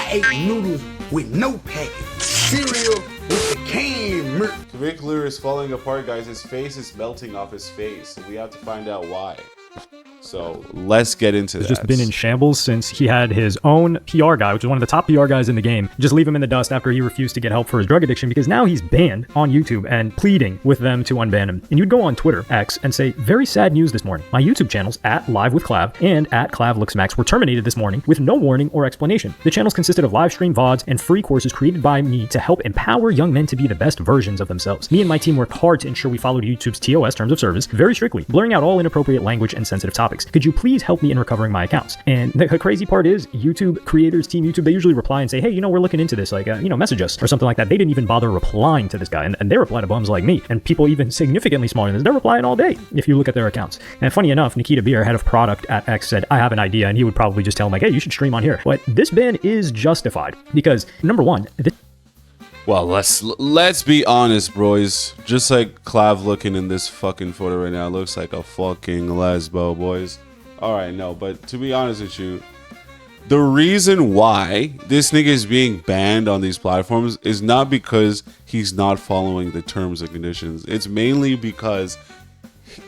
ate noodles with no packet. Cereal with the canned milk. Clavicular is falling apart, guys. His face is melting off his face. We have to find out why. So let's get into that. He's just been in shambles since he had his own PR guy, which is one of the top PR guys in the game, just leave him in the dust after he refused to get help for his drug addiction, because now he's banned on YouTube and pleading with them to unban him. And you'd go on Twitter, X, and say, very sad news this morning. My YouTube channels at Live with Clav and at Clav LOOKMAXXING were terminated this morning with no warning or explanation. The channels consisted of live stream VODs and free courses created by me to help empower young men to be the best versions of themselves. Me and my team worked hard to ensure we followed YouTube's TOS terms of service very strictly, blurring out all inappropriate language and sensitive topics. Could you please help me in recovering my accounts? And the crazy part is, YouTube creators, Team YouTube, they usually reply and say, hey, we're looking into this, like, message us or something like that. They didn't even bother replying to this guy, and they reply to bums like me, and people even significantly smaller than this, they're replying all day if you look at their accounts. And funny enough, Nikita Beer, head of product at X, said, I have an idea, and he would probably just tell him, like, hey, you should stream on here. But this ban is justified because, number one, well, let's be honest, boys. Just like Clav looking in this fucking photo right now, looks like a fucking lesbo, boys. All right, no, but to be honest with you, the reason why this nigga is being banned on these platforms is not because he's not following the terms and conditions. It's mainly because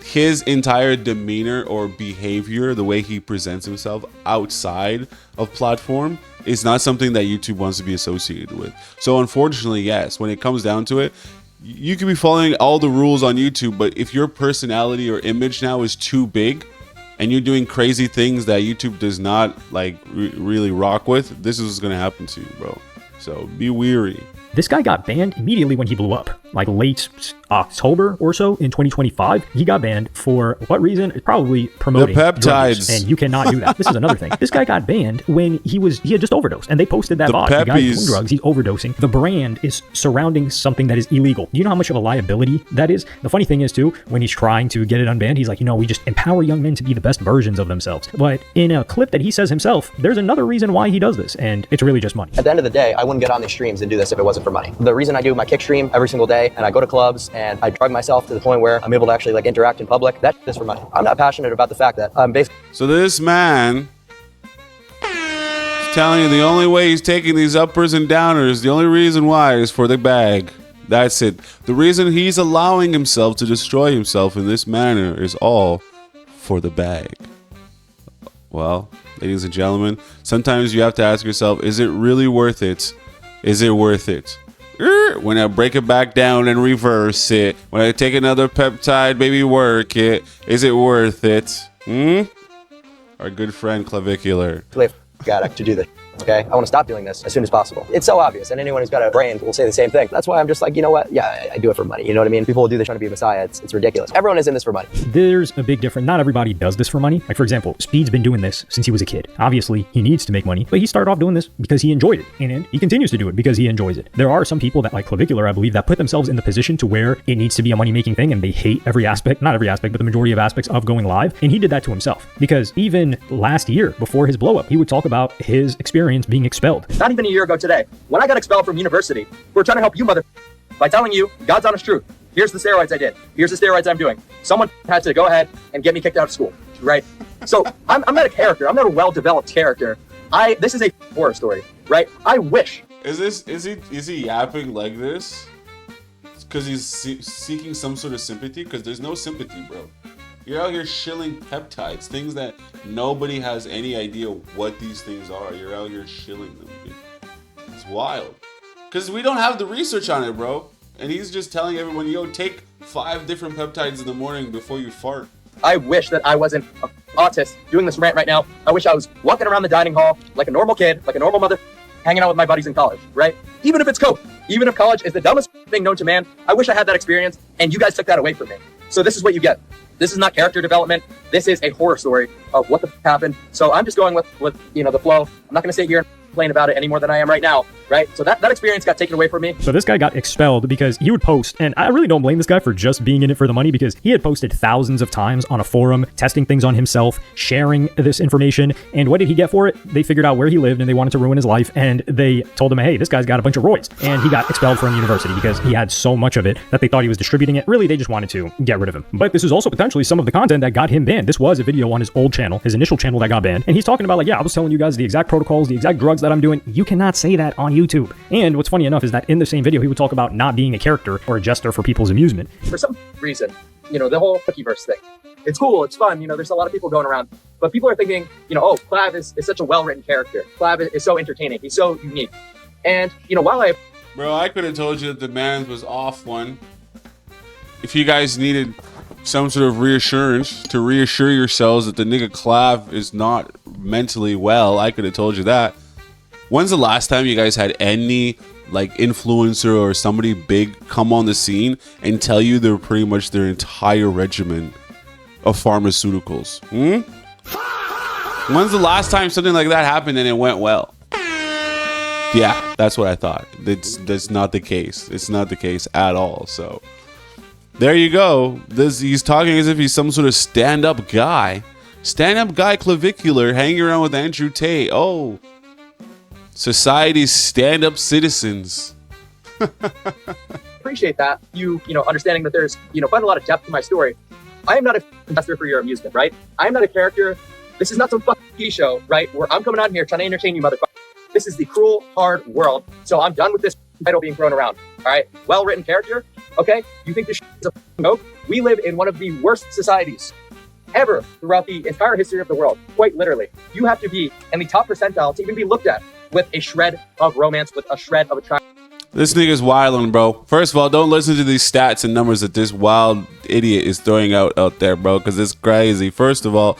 his entire demeanor or behavior, the way he presents himself outside of platform, is not something that YouTube wants to be associated with. So unfortunately, yes, when it comes down to it, you can be following all the rules on YouTube, but if your personality or image now is too big and you're doing crazy things that YouTube does not like really rock with, this is what's gonna happen to you, bro. So be weary. This guy got banned immediately when he blew up, like late October or so in 2025. He got banned for what reason? It's probably promoting the peptides, and you cannot do that. This is another thing. This guy got banned when he had just overdosed, and they posted that VOD. The guy's doing drugs, he's overdosing. The brand is surrounding something that is illegal. Do you know how much of a liability that is? The funny thing is too, when he's trying to get it unbanned, he's like, we just empower young men to be the best versions of themselves. But in a clip that he says himself, there's another reason why he does this, and it's really just money. At the end of the day, I wouldn't get on these streams and do this if it wasn't for money. The reason I do my kick stream every single day, and I go to clubs and I drug myself to the point where I'm able to actually like interact in public, that is for money. I'm not passionate about the fact that I'm basically... So this man is telling you the only way he's taking these uppers and downers, the only reason why is for the bag. That's it. The reason he's allowing himself to destroy himself in this manner is all for the bag. Well, ladies and gentlemen, sometimes you have to ask yourself, is it really worth it? Is it worth it? When I break it back down and reverse it, when I take another peptide, maybe work it, is it worth it? Our good friend Clavicular. Addict to do this. Okay, I want to stop doing this as soon as possible. It's so obvious, and anyone who's got a brain will say the same thing. That's why I'm just like, you know what? Yeah, I do it for money. You know what I mean? People will do this trying to be a messiah. It's ridiculous. Everyone is in this for money. There's a big difference. Not everybody does this for money. Like, for example, Speed's been doing this since he was a kid. Obviously, he needs to make money, but he started off doing this because he enjoyed it, and he continues to do it because he enjoys it. There are some people that, like Clavicular, I believe, that put themselves in the position to where it needs to be a money-making thing, and they hate every aspect, not every aspect, but the majority of aspects of going live, and he did that to himself. Because even last year, before his blow-up, he would talk about his experience being expelled. Not even a year ago today, when I got expelled from university, we're trying to help you by telling you God's honest truth. Here's the steroids I did. Here's the steroids I'm doing. Someone had to go ahead and get me kicked out of school, right? So I'm not a character. I'm not a well-developed character. This is a horror story, right? I wish. Is he yapping like this? Because he's seeking some sort of sympathy? Because there's no sympathy, bro. You're out here shilling peptides, things that nobody has any idea what these things are. You're out here shilling them, dude. It's wild. Because we don't have the research on it, bro. And he's just telling everyone, take 5 different peptides in the morning before you fart. I wish that I wasn't an autist doing this rant right now. I wish I was walking around the dining hall like a normal kid, like a normal mother, hanging out with my buddies in college, right? Even if it's coke, even if college is the dumbest thing known to man, I wish I had that experience, and you guys took that away from me. So this is what you get. This is not character development. This is a horror story of what the f happened. So I'm just going with the flow. I'm not going to sit here and complain about it any more than I am right now, right? So that experience got taken away from me. So this guy got expelled because he would post, and I really don't blame this guy for just being in it for the money, because he had posted thousands of times on a forum, testing things on himself, sharing this information, and what did he get for it? They figured out where he lived and they wanted to ruin his life, and they told him, hey, this guy's got a bunch of roids, and he got expelled from university because he had so much of it that they thought he was distributing it. Really, they just wanted to get rid of him. But this is also potentially some of the content that got him banned. This was a video on his old channel, his initial channel that got banned, and he's talking about like, yeah, I was telling you guys the exact protocols, the exact drugs words that I'm doing, you cannot say that on YouTube. And what's funny enough is that in the same video, he would talk about not being a character or a jester for people's amusement. For some reason, you know, the whole Cookieverse thing. It's cool, it's fun, you know, there's a lot of people going around, but people are thinking, you know, oh, Clav is such a well-written character. Clav is so entertaining, he's so unique. And, you know, while Bro, I could have told you that the man was off one. If you guys needed some sort of reassurance to reassure yourselves that the nigga Clav is not mentally well, I could have told you that. When's the last time you guys had any like influencer or somebody big come on the scene and tell you they're pretty much their entire regimen of pharmaceuticals? When's the last time something like that happened and it went well? Yeah, that's what I thought. That's not the case. It's not the case at all. So there you go. He's talking as if he's some sort of stand-up guy. Stand-up guy Clavicular hanging around with Andrew Tate. Oh, society's stand-up citizens. appreciate that, you know, understanding that there's, you know, quite a lot of depth to my story. I am not a investor for your amusement, right? I am not a character. This is not some fucking TV show, right? Where I'm coming on here trying to entertain you, motherfucker. This is the cruel, hard world. So I'm done with this title being thrown around. All right, well-written character. Okay, you think this is a joke? We live in one of the worst societies ever throughout the entire history of the world. Quite literally, you have to be in the top percentile to even be looked at with a shred of romance, with a shred of attraction. This nigga's wildin', bro. First of all, don't listen to these stats and numbers that this wild idiot is throwing out there, bro, because it's crazy. First of all,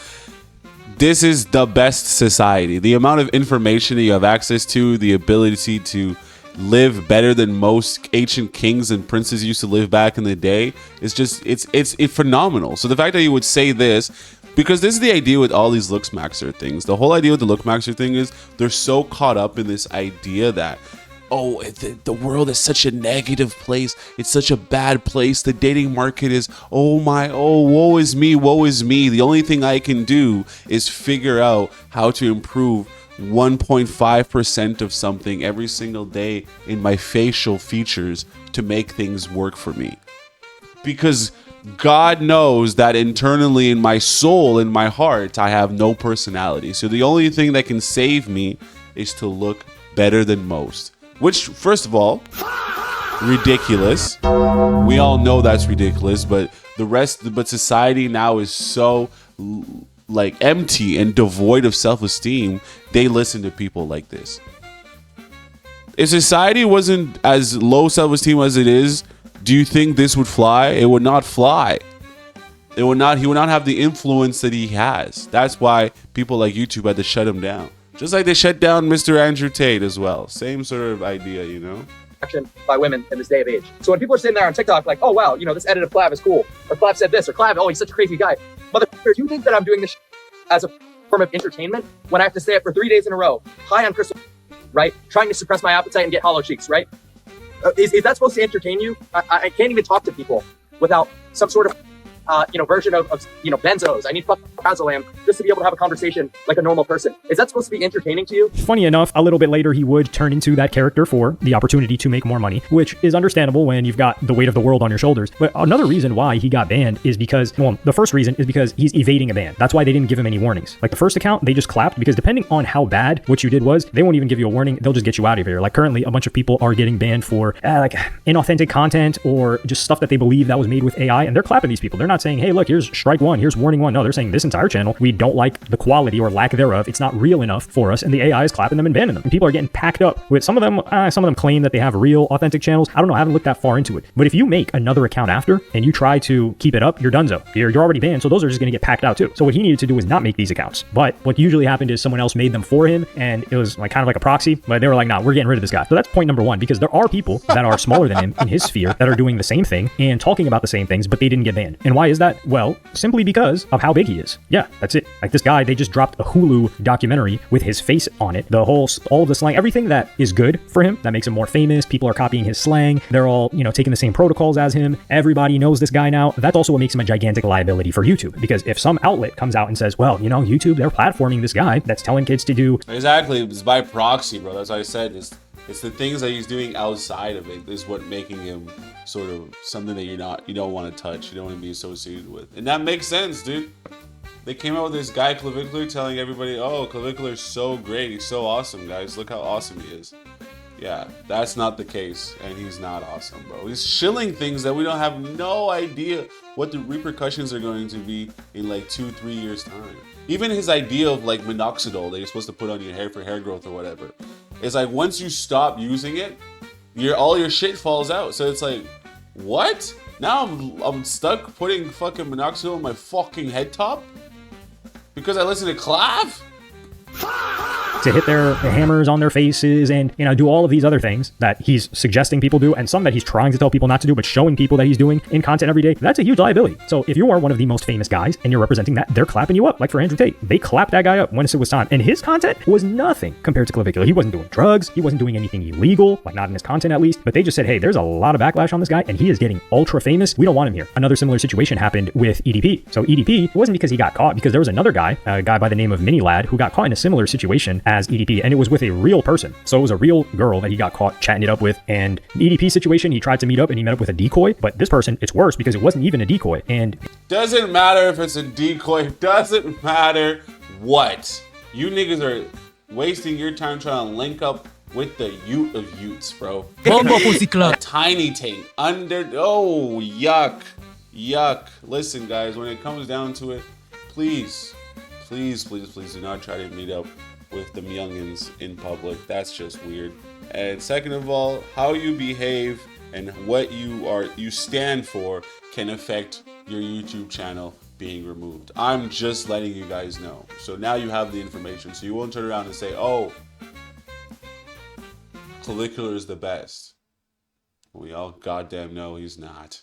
this is the best society. The amount of information that you have access to, the ability to live better than most ancient kings and princes used to live back in the day is just, it's phenomenal. So the fact that you would say this, because this is the idea with all these LOOKMAXXING things. The whole idea with the LOOKMAXXING thing is they're so caught up in this idea that, oh, the world is such a negative place. It's such a bad place. The dating market is, woe is me, woe is me. The only thing I can do is figure out how to improve 1.5% of something every single day in my facial features to make things work for me. Because God knows that internally in my soul, in my heart, I have no personality. So the only thing that can save me is to look better than most. Which, first of all, ridiculous. We all know that's ridiculous, but society now is so like empty and devoid of self-esteem. They listen to people like this. If society wasn't as low self-esteem as it is, do you think this would fly? It would not fly. He would not have the influence that he has. That's why people like YouTube had to shut him down. Just like they shut down Mr. Andrew Tate as well. Same sort of idea, you know? Action by women in this day of age. So when people are sitting there on TikTok like, oh wow, you know, this edit of Clav is cool, or Clav said this, or Clav, oh, he's such a crazy guy. Motherfucker, you think that I'm doing this as a form of entertainment when I have to say it for 3 days in a row, high on crystal, right? Trying to suppress my appetite and get hollow cheeks, right? Is that supposed to entertain you? I can't even talk to people without some sort of version of benzos. I need fucking Prazolam just to be able to have a conversation like a normal person. Is that supposed to be entertaining to you? Funny enough, a little bit later, he would turn into that character for the opportunity to make more money, which is understandable when you've got the weight of the world on your shoulders. But another reason why he got banned is because, well, the first reason is because he's evading a ban. That's why they didn't give him any warnings. Like the first account, they just clapped because depending on how bad what you did was, they won't even give you a warning. They'll just get you out of here. Like currently, a bunch of people are getting banned for like inauthentic content or just stuff that they believe that was made with AI, and they're clapping these people. They're not saying, hey, look, here's strike one, here's warning one. No, they're saying this entire channel, we don't like the quality or lack thereof. It's not real enough for us, and the AI is clapping them and banning them. And people are getting packed up with some of them claim that they have real authentic channels. I don't know, I haven't looked that far into it. But if you make another account after and you try to keep it up, you're donezo. You're already banned, so those are just gonna get packed out too. So what he needed to do was not make these accounts. But what usually happened is someone else made them for him, and it was like kind of like a proxy, but they were like, nah, we're getting rid of this guy. So that's point number one, because there are people that are smaller than him in his sphere that are doing the same thing and talking about the same things, but they didn't get banned. And why is that? Well, simply because of how big he is. Yeah, that's it. Like this guy, they just dropped a Hulu documentary with his face on it. All of the slang, everything that is good for him, that makes him more famous. People are copying his slang. They're all, taking the same protocols as him. Everybody knows this guy now. That's also what makes him a gigantic liability for YouTube. Because if some outlet comes out and says, well, YouTube, they're platforming this guy that's telling kids to do. Exactly. It's by proxy, bro. That's what I said. It's the things that he's doing outside of it is what making him sort of something that you don't want to touch, you don't want to be associated with. And that makes sense, dude. They came out with this guy Clavicular telling everybody, oh, Clavicular's so great, he's so awesome, guys. Look how awesome he is. Yeah, that's not the case, and he's not awesome, bro. He's shilling things that we don't have no idea what the repercussions are going to be in like 2-3 years time. Even his idea of like minoxidil that you're supposed to put on your hair for hair growth or whatever, it's like once you stop using it, all your shit falls out. So it's like, what? Now I'm stuck putting fucking minoxidil on my fucking head top because I listen to Clav? To hit their hammers on their faces and, you know, do all of these other things that he's suggesting people do, and some that he's trying to tell people not to do, but showing people that he's doing in content every day, that's a huge liability. So if you are one of the most famous guys and you're representing that, they're clapping you up. Like for Andrew Tate, they clapped that guy up when it was time. And his content was nothing compared to Clavicular. He wasn't doing drugs. He wasn't doing anything illegal, like not in his content at least. But they just said, hey, there's a lot of backlash on this guy and he is getting ultra famous. We don't want him here. Another similar situation happened with EDP. So EDP, it wasn't because he got caught, because there was another guy, a guy by the name of Mini Lad, who got caught in a similar situation as EDP, and it was with a real person. So it was a real girl that he got caught chatting it up with. And the EDP situation, he tried to meet up and he met up with a decoy. But this person, it's worse because it wasn't even a decoy. And doesn't matter if it's a decoy, doesn't matter what. You niggas are wasting your time trying to link up with the Ute of Utes, bro. A tiny tank under. Oh, yuck. Yuck. Listen, guys, when it comes down to it, please do not try to meet up with them youngins in public. That's just weird. And second of all, how you behave and what you stand for can affect your YouTube channel being removed. I'm just letting you guys know. So now you have the information. So you won't turn around and say, oh, Clavicular is the best. We all goddamn know he's not.